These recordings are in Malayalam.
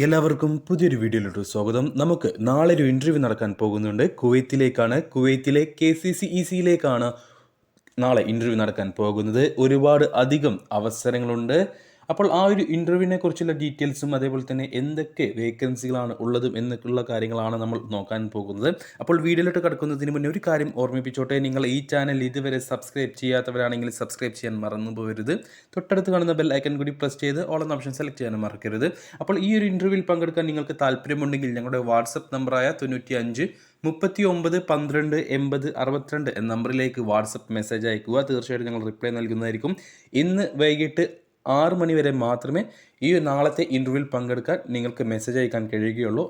എല്ലാവർക്കും പുതിയൊരു വീഡിയോയിലോട്ട് സ്വാഗതം. നമുക്ക് നാളെ ഒരു ഇൻ്റർവ്യൂ നടക്കാൻ പോകുന്നുണ്ട്. കുവൈത്തിലെ KCC-ECയിലേക്കാണ് നാളെ ഇൻ്റർവ്യൂ നടക്കാൻ പോകുന്നത്. ഒരുപാട് അധികം അവസരങ്ങളുണ്ട്. അപ്പോൾ ആ ഒരു ഇൻ്റർവ്യൂവിനെ കുറിച്ചുള്ള ഡീറ്റെയിൽസും അതേപോലെ തന്നെ എന്തൊക്കെ വേക്കൻസികളാണ് ഉള്ളതും എന്നൊക്കെയുള്ള കാര്യങ്ങളാണ് നമ്മൾ നോക്കാൻ പോകുന്നത്. അപ്പോൾ വീഡിയോയിലോട്ട് കിടക്കുന്നതിന് മുന്നേ ഒരു കാര്യം ഓർമ്മിപ്പിച്ചോട്ടെ, നിങ്ങൾ ഈ ചാനൽ ഇതുവരെ സബ്സ്ക്രൈബ് ചെയ്യാത്തവരാണെങ്കിൽ സബ്സ്ക്രൈബ് ചെയ്യാൻ മറന്നു പോകരുത്. തൊട്ടടുത്ത് കാണുന്ന ബെൽ ഐക്കൺ കൂടി പ്രസ് ചെയ്ത് ഓൾ എന്ന ഓപ്ഷൻ സെലക്ട് ചെയ്യാനും മറക്കരുത്. അപ്പോൾ ഈ ഒരു ഇൻ്റർവ്യൂവിൽ പങ്കെടുക്കാൻ നിങ്ങൾക്ക് താല്പര്യമുണ്ടെങ്കിൽ ഞങ്ങളുടെ വാട്സപ്പ് നമ്പറായ 95 39 12 80 62 എന്ന നമ്പറിലേക്ക് വാട്സപ്പ് മെസ്സേജ് അയക്കുക. തീർച്ചയായിട്ടും ഞങ്ങൾ റിപ്ലൈ നൽകുന്നതായിരിക്കും. ഇന്ന് വൈകിട്ട് 6 മണി വരെ മാത്രമേ ഈ നാളത്തെ ഇൻ്റർവ്യൂവിൽ പങ്കെടുക്കാൻ നിങ്ങൾക്ക് മെസ്സേജ് അയക്കാൻ കഴിയുകയുള്ളൂ.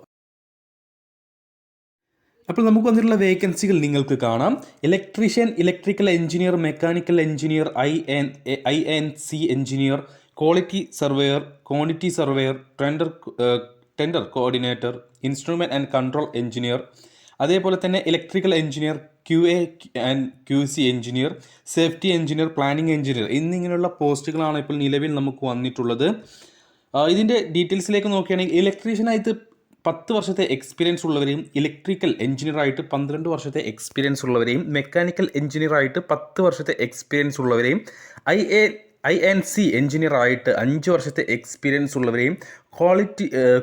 അപ്പോൾ നമുക്ക് വന്നിട്ടുള്ള വേക്കൻസികൾ നിങ്ങൾക്ക് കാണാം. Electrician, electrical engineer, mechanical engineer, INC engineer, quality surveyor, quantity surveyor, tender coordinator, instrument and control engineer, അതേപോലെ തന്നെ electrical engineer, QA and QC engineer, safety engineer, planning engineer എന്നിങ്ങനെയുള്ള പോസ്റ്റുകളാണ് ഇപ്പോൾ നിലവിൽ നമുക്ക് വന്നിട്ടുള്ളത്. ഇതിൻ്റെ ഡീറ്റെയിൽസിലേക്ക് നോക്കുകയാണെങ്കിൽ ഇലക്ട്രീഷ്യനായിട്ട് 10 വർഷത്തെ എക്സ്പീരിയൻസ് ഉള്ളവരെയും, ഇലക്ട്രിക്കൽ എഞ്ചിനീയറായിട്ട് 12 വർഷത്തെ എക്സ്പീരിയൻസ് ഉള്ളവരെയും, മെക്കാനിക്കൽ എഞ്ചിനീയറായിട്ട് 10 വർഷത്തെ എക്സ്പീരിയൻസ് ഉള്ളവരെയും, INC എഞ്ചിനീയറായിട്ട് 5 വർഷത്തെ എക്സ്പീരിയൻസ് ഉള്ളവരെയും,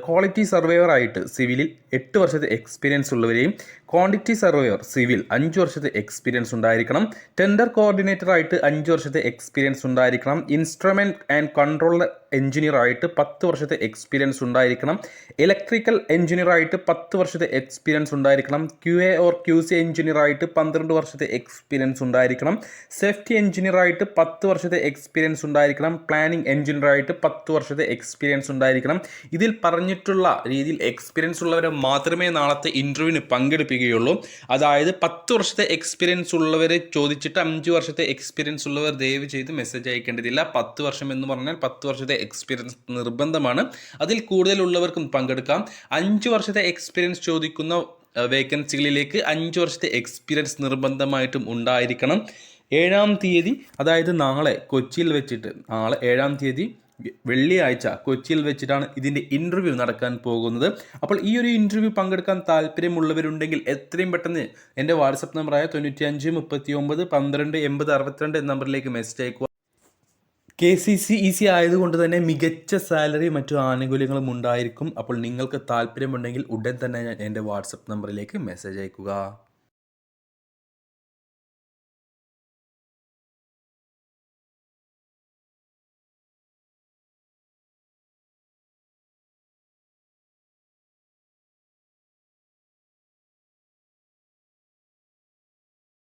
ക്വാളിറ്റി സർവേയറായിട്ട് സിവിലിൽ 8 വർഷത്തെ എക്സ്പീരിയൻസ് ഉള്ളവരെയും, ക്വാണ്ടിറ്റി സർവേയർ സിവിൽ 5 വർഷത്തെ എക്സ്പീരിയൻസ് ഉണ്ടായിരിക്കണം, ടെൻഡർ കോർഡിനേറ്ററായിട്ട് 5 വർഷത്തെ എക്സ്പീരിയൻസ് ഉണ്ടായിരിക്കണം, ഇൻസ്ട്രുമെൻറ്റ് ആൻഡ് കൺട്രോൾ എഞ്ചിനീയറായിട്ട് 10 വർഷത്തെ എക്സ്പീരിയൻസ് ഉണ്ടായിരിക്കണം, ഇലക്ട്രിക്കൽ എഞ്ചിനീയറായിട്ട് 10 വർഷത്തെ എക്സ്പീരിയൻസ് ഉണ്ടായിരിക്കണം, QA ഓർ QC എഞ്ചിനീയറായിട്ട് 12 വർഷത്തെ എക്സ്പീരിയൻസ് ഉണ്ടായിരിക്കണം, സേഫ്റ്റി എഞ്ചിനീയറായിട്ട് 10 വർഷത്തെ എക്സ്പീരിയൻസ് ഉണ്ടായിരിക്കണം, പ്ലാനിംഗ് എഞ്ചിനീയറായിട്ട് 10 വർഷത്തെ എക്സ്പീരിയൻസ് ഉണ്ടായിരിക്കണം. ഇതിൽ പറഞ്ഞിട്ടുള്ള രീതിയിൽ എക്സ്പീരിയൻസ് ഉള്ളവരെ മാത്രമേ നാളത്തെ ഇൻ്റർവ്യൂവിന് പങ്കെടുപ്പിക്കുകയുള്ളൂ. അതായത് 10 വർഷത്തെ എക്സ്പീരിയൻസ് ഉള്ളവരെ ചോദിച്ചിട്ട് 5 വർഷത്തെ എക്സ്പീരിയൻസ് ഉള്ളവർ ദയവ് ചെയ്ത് മെസ്സേജ് അയക്കേണ്ടതില്ല. 10 വർഷം എന്ന് പറഞ്ഞാൽ 10 വർഷത്തെ എക്സ്പീരിയൻസ് നിർബന്ധമാണ്. അതിൽ കൂടുതലുള്ളവർക്കും പങ്കെടുക്കാം. 5 വർഷത്തെ എക്സ്പീരിയൻസ് ചോദിക്കുന്ന വേക്കൻസികളിലേക്ക് 5 വർഷത്തെ എക്സ്പീരിയൻസ് നിർബന്ധമായിട്ടും ഉണ്ടായിരിക്കണം. 7-ാം തീയതി, അതായത് നാളെ കൊച്ചിയിൽ വെച്ചിട്ട്, നാളെ 7-ാം തീയതി വെള്ളിയാഴ്ച കൊച്ചിയിൽ വെച്ചിട്ടാണ് ഇതിൻ്റെ ഇൻ്റർവ്യൂ നടക്കാൻ പോകുന്നത്. അപ്പോൾ ഈ ഒരു ഇൻ്റർവ്യൂ പങ്കെടുക്കാൻ താല്പര്യമുള്ളവരുണ്ടെങ്കിൽ എത്രയും പെട്ടെന്ന് എൻ്റെ വാട്സപ്പ് നമ്പറായ 95 39 12 80 62 എന്ന നമ്പറിലേക്ക് മെസ്സേജ് അയക്കുക. KCC-EC ആയതുകൊണ്ട് തന്നെ മികച്ച സാലറി മറ്റു ആനുകൂല്യങ്ങളും ഉണ്ടായിരിക്കും. അപ്പോൾ നിങ്ങൾക്ക് താല്പര്യമുണ്ടെങ്കിൽ ഉടൻ തന്നെ എൻ്റെ വാട്സപ്പ് നമ്പറിലേക്ക് മെസ്സേജ് അയക്കുക.